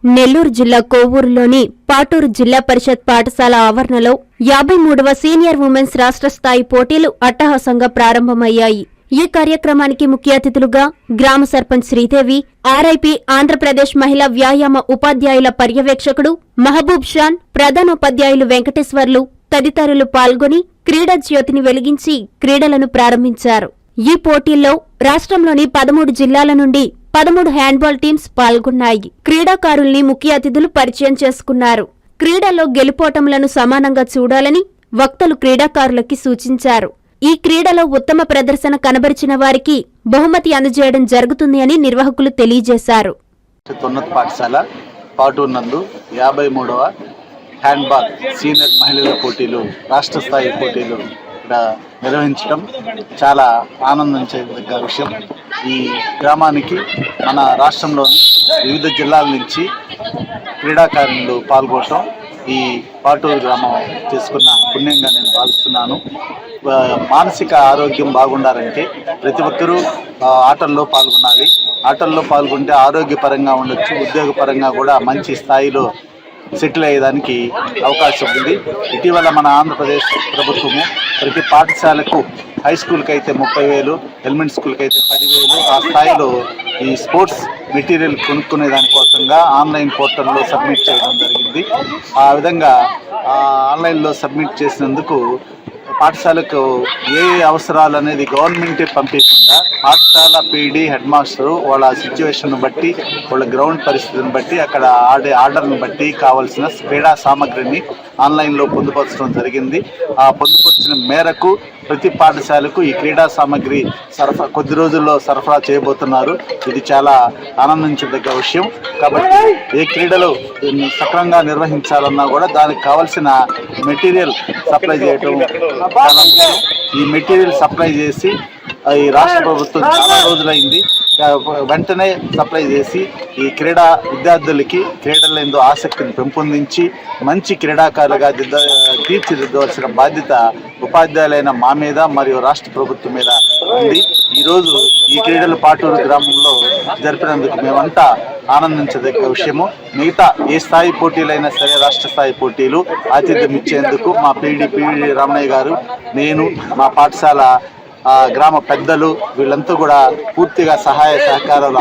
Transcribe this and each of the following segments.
నెల్లూరు జిల్లా కోవూరులోని పాటూరు జిల్లా పరిషత్ పాఠశాల ఆవరణలో 53వ సీనియర్ ఉమెన్స్ రాష్ట్ర స్థాయి పోటీలు అట్టహాసంగా ప్రారంభమయ్యాయి. ఈ కార్యక్రమానికి ముఖ్య అతిథులుగా గ్రామ సర్పంచ్ శ్రీదేవి, ఆర్ఐపి ఆంధ్రప్రదేశ్ మహిళా వ్యాయామ ఉపాధ్యాయుల పర్యవేక్షకుడు మహబూబ్ షాన్, ప్రధానోపాధ్యాయులు వెంకటేశ్వర్లు తదితరులు పాల్గొని క్రీడా జ్యోతిని వెలిగించి క్రీడలను ప్రారంభించారు. ఈ పోటీల్లో రాష్ట్రంలోని 13 జిల్లాల నుండి 13 హ్యాండ్బాల్ టీమ్స్ పాల్గొన్నాయి. క్రీడాకారుల్ని ముఖ్య అతిథులు పరిచయం చేసుకున్నారు. క్రీడల్లో గెలుపోటములను సమానంగా చూడాలని వక్తలు క్రీడాకారులకి సూచించారు. ఈ క్రీడలో ఉత్తమ ప్రదర్శన కనబరిచిన వారికి బహుమతి అందజేయడం జరుగుతుంది అని నిర్వాహకులు తెలియజేశారు. ఉన్నత పాఠశాల పాటూరు నందు 53వ హ్యాండ్బాల్ సీనియర్ మహిళల పోటీలు, రాష్ట్ర స్థాయి పోటీలు నిర్వహించడం చాలా ఆనందించదగ్గ విషయం. ఈ గ్రామానికి మన రాష్ట్రంలోని వివిధ జిల్లాల నుంచి క్రీడాకారులు పాల్గొనడం ఈ పాటూరు గ్రామం చేసుకున్న పుణ్యంగా నేను భావిస్తున్నాను. మానసిక ఆరోగ్యం బాగుండాలంటే ప్రతి ఒక్కరూ ఆటల్లో పాల్గొనాలి. ఆటల్లో పాల్గొంటే ఆరోగ్యపరంగా ఉండొచ్చు, ఉద్యోగపరంగా కూడా మంచి స్థాయిలో సెటిల్ అయ్యేదానికి అవకాశం ఉంది. ఇటీవల మన ఆంధ్రప్రదేశ్ ప్రభుత్వము ప్రతి పాఠశాలకు హై స్కూల్కి అయితే 30,000, ఎలిమెంటరీ స్కూల్కి అయితే 10,000 ఆ స్థాయిలో ఈ స్పోర్ట్స్ మెటీరియల్ కొనుక్కునే దానికోసంగా ఆన్లైన్ పోర్టల్లో సబ్మిట్ చేయడం జరిగింది. ఆ విధంగా ఆన్లైన్లో సబ్మిట్ చేసినందుకు పాఠశాలకు ఏ అవసరాలు అనేది గవర్నమెంటే పంపించకుండా పాఠశాల పీడీ, హెడ్ మాస్టరు వాళ్ళ సిచ్యువేషన్ బట్టి, వాళ్ళ గ్రౌండ్ పరిస్థితిని బట్టి, అక్కడ ఆర్డర్ని బట్టి కావాల్సిన క్రీడా సామగ్రిని ఆన్లైన్లో పొందుపరచడం జరిగింది. ఆ పొందుపరిచిన మేరకు ప్రతి పాఠశాలకు ఈ క్రీడా సామగ్రి కొద్ది రోజుల్లో సరఫరా చేయబోతున్నారు. ఇది చాలా ఆనందించదగ్గ విషయం. కాబట్టి ఏ క్రీడలు సక్రమంగా నిర్వహించాలన్నా కూడా దానికి కావాల్సిన మెటీరియల్ సప్లై చేయటం చాలా ముఖ్యం. ఈ మెటీరియల్ సప్లై చేసి ఈ రాష్ట్ర ప్రభుత్వం చాలా రోజులైంది, వెంటనే సప్లై చేసి ఈ క్రీడా విద్యార్థులకి క్రీడలందు ఆసక్తిని పెంపొందించి మంచి క్రీడాకారులుగా తీర్చిదిద్దవలసిన బాధ్యత ఉపాధ్యాయులైన మా మీద మరియు రాష్ట్ర ప్రభుత్వం మీద ఉంది. ఈరోజు ఈ క్రీడలు పాటూరు గ్రామంలో జరిపినందుకు మేమంతా ఆనందించదగ్గ విషయము. మిగతా ఏ స్థాయి పోటీలైనా సరే రాష్ట్ర స్థాయి పోటీలు ఆతిథ్యం ఇచ్చేందుకు మా పీడీ రామయ్య గారు, నేను, మా పాఠశాల గ్రామ పెద్దలు వీళ్ళంతా కూడా పూర్తిగా సహాయ సహకారాలు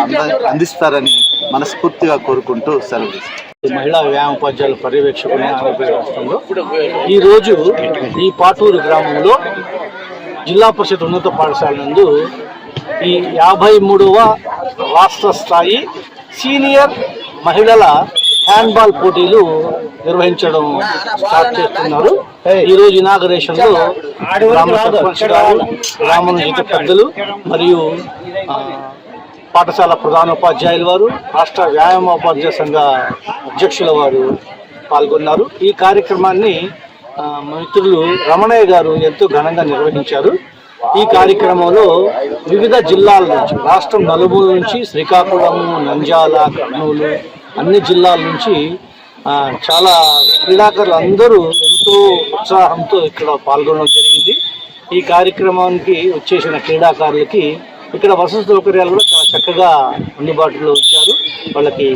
అందిస్తారని మనస్ఫూర్తిగా కోరుకుంటూ సెలవు. మహిళా వ్యాయామ ఉపాధ్యాయుల పర్యవేక్షకుని ఆంధ్రప్రదేశ్ రాష్ట్రంలో ఈరోజు ఈ పాటూరు గ్రామంలో జిల్లా పరిషత్ ఉన్నత పాఠశాల నందు ఈ 53వ రాష్ట్ర స్థాయి సీనియర్ మహిళల హ్యాండ్బాల్ పోటీలు నిర్వహించడం స్టార్ట్ చేస్తున్నారు. ఈ రోజు ఇనాగరేషన్ లో గ్రామ సర్పంచ్ గారు, గ్రామ పెద్దలు మరియు పాఠశాల ప్రధానోపాధ్యాయుల వారు, రాష్ట్ర వ్యాయామ ఉపాధ్యాయ సంఘ అధ్యక్షుల వారు పాల్గొన్నారు. ఈ కార్యక్రమాన్ని మిత్రులు రమణయ్య గారు ఎంతో ఘనంగా నిర్వహించారు. ఈ కార్యక్రమంలో వివిధ జిల్లాల నుంచి, రాష్ట్రం నలుమూల నుంచి, శ్రీకాకుళం, నంద్యాల, కర్నూలు అన్ని జిల్లాల నుంచి చాలా క్రీడాకారులు అందరూ ఎంతో ఉత్సాహంతో ఇక్కడ పాల్గొనడం జరిగింది. ఈ కార్యక్రమానికి వచ్చేసిన క్రీడాకారులకి ఇక్కడ వసతి సౌకర్యాలు కూడా చాలా చక్కగా అందుబాటులో ఉంచారు. వాళ్ళకి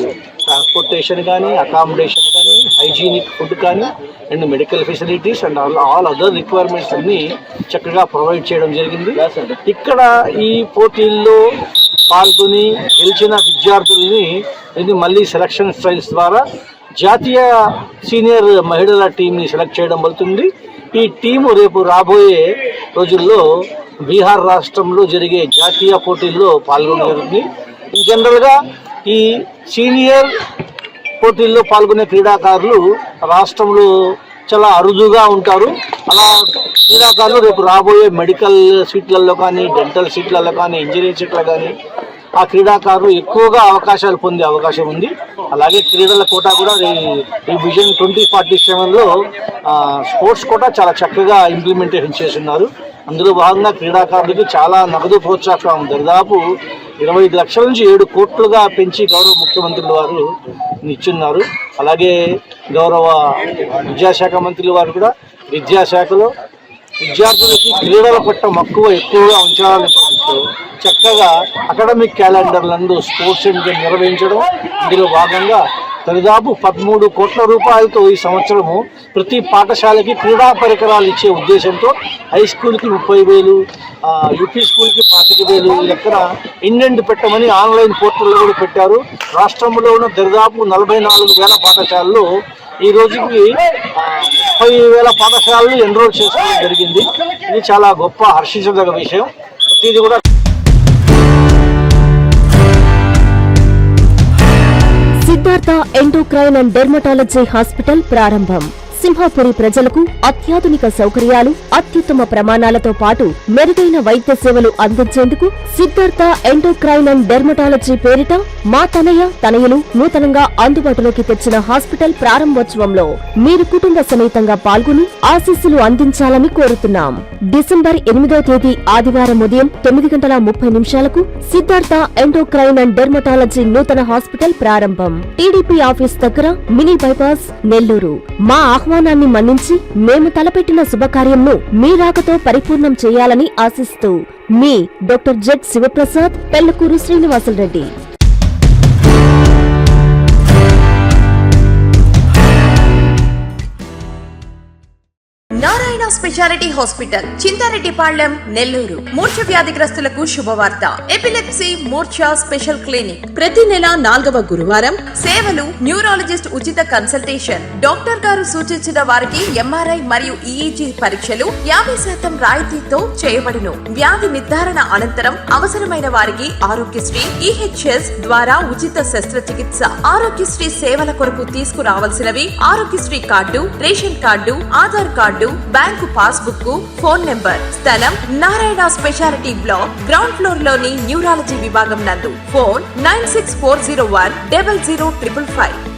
ట్రాన్స్పోర్టేషన్ కానీ, అకామిడేషన్ కానీ, హైజీనిక్ ఫుడ్ కానీ, and medical facilities and all other requirements అన్ని చక్కగా ప్రొవైడ్ చేయడం జరిగింది. ఇక్కడ ఈ పోటీల్లో పాల్గొని గెలిచిన విద్యార్థులని మళ్ళీ సెలక్షన్ ట్రయల్స్ ద్వారా జాతీయ సీనియర్ మహిళల టీంని సెలెక్ట్ చేయడం అవుతుంది. ఈ టీము రేపు రాబోయే రోజుల్లో బీహార్ రాష్ట్రంలో జరిగే జాతీయ పోటీల్లో పాల్గొనేది. జనరల్గా ఈ సీనియర్ పోటీల్లో పాల్గొనే క్రీడాకారులు రాష్ట్రంలో చాలా అరుదుగా ఉంటారు. అలా క్రీడాకారులు రేపు రాబోయే మెడికల్ సీట్లలో కానీ, డెంటల్ సీట్లలో కానీ, ఇంజనీరింగ్ సీట్లలో కానీ ఆ క్రీడాకారులు ఎక్కువగా అవకాశాలు పొందే అవకాశం ఉంది. అలాగే క్రీడల కోటా కూడా ఈ విజన్ 2047లో స్పోర్ట్స్ కోటా చాలా చక్కగా ఇంప్లిమెంటేషన్ చేస్తున్నారు. అందులో భాగంగా క్రీడాకారులకు చాలా నగదు ప్రోత్సాహం దాదాపు 25 లక్షల నుంచి 7 కోట్లుగా పెంచి గౌరవ ముఖ్యమంత్రులు వారు ఇచ్చున్నారు. అలాగే గౌరవ విద్యాశాఖ మంత్రులు వారు కూడా విద్యాశాఖలో విద్యార్థులకి క్రీడల పట్ల మక్కువ ఎక్కువగా ఉంచాలని చక్కగా అకాడమిక్ క్యాలెండర్లందు స్పోర్ట్స్ నిర్వహించడం, ఇందులో భాగంగా దాదాపు 13 కోట్ల రూపాయలతో ఈ సంవత్సరము ప్రతి పాఠశాలకి క్రీడా పరికరాలు ఇచ్చే ఉద్దేశంతో హై స్కూల్కి 30,000, యూపీ స్కూల్కి 25,000 లెక్కన ఇండెంట్ పెట్టమని ఆన్లైన్ పోర్టల్లో కూడా పెట్టారు. రాష్ట్రంలో ఉన్న దాదాపు 44,000 పాఠశాలలు ఈ రోజుకి 30,000 పాఠశాలలు ఎన్రోల్ చేసుకోవడం జరిగింది. ఇది చాలా గొప్ప హర్షించదగ్గ విషయం. ఇది కూడా Siddhartha endocrine and dermatology hospital ప్రారంభం. సింహాపురి ప్రజలకు అత్యాధునిక సౌకర్యాలు, అత్యుత్తమ ప్రమాణాలతో పాటు మెరుగైన వైద్య సేవలు అందించేందుకు సిద్ధార్థ ఎండోక్రైన్ అండ్ డెర్మటాలజీ పేరిట మా తనయులు నూతనంగా అందుబాటులోకి తెచ్చిన హాస్పిటల్ ప్రారంభోత్సవంలో మీరు కుటుంబ సమేతంగా పాల్గొని ఆశీస్సులు అందించాలని కోరుతున్నాం. డిసెంబర్ 8వ తేదీ ఆదివారం ఉదయం 9:30 సిద్ధార్థ ఎండోక్రైన్ అండ్ డెర్మటాలజీ నూతన హాస్పిటల్ ప్రారంభం. టీడీపీ ఆఫీస్ దగ్గర, మినీ బైపాస్, నెల్లూరు. మా ఆహ్వానాన్ని మన్నించి మేము తలపెట్టిన శుభకార్యంను మీ రాకతో పరిపూర్ణం చేయాలని ఆశిస్తూ మీ doctor Z Sivaprasad, Pellakuru Srinivasulareddy. Narayana specialty hospital, Chintareddypalem, Nellore. మూర్ఛ వ్యాధిగ్రస్తులకు శుభవార్త. ఎపిలెప్సీ మూర్ఛ స్పెషల్ క్లినిక్ ప్రతి నెల 4వ గురువారం. సేవలు: న్యూరాలజిస్ట్ ఉచిత కన్సల్టేషన్, డాక్టర్ గారు సూచించిన వారికి ఎంఆర్ఐ మరియు ఈఈజీ పరీక్షలు 50% రాయితీతో చేయబడును. వ్యాధి నిర్ధారణ అనంతరం అవసరమైన వారికి ఆరోగ్యశ్రీ, ఈహెచ్ఎస్ ద్వారా ఉచిత శస్త్రచికిత్స. ఆరోగ్యశ్రీ సేవల కొరకు తీసుకురావాల్సినవి: Aarogyasri card, ration card, Aadhaar card, bank passbook, phone number. స్థలం: Narayana specialty block, ground floor లోని న్యూరాలజీ విభాగం నందు. ఫోన్ 9640100555.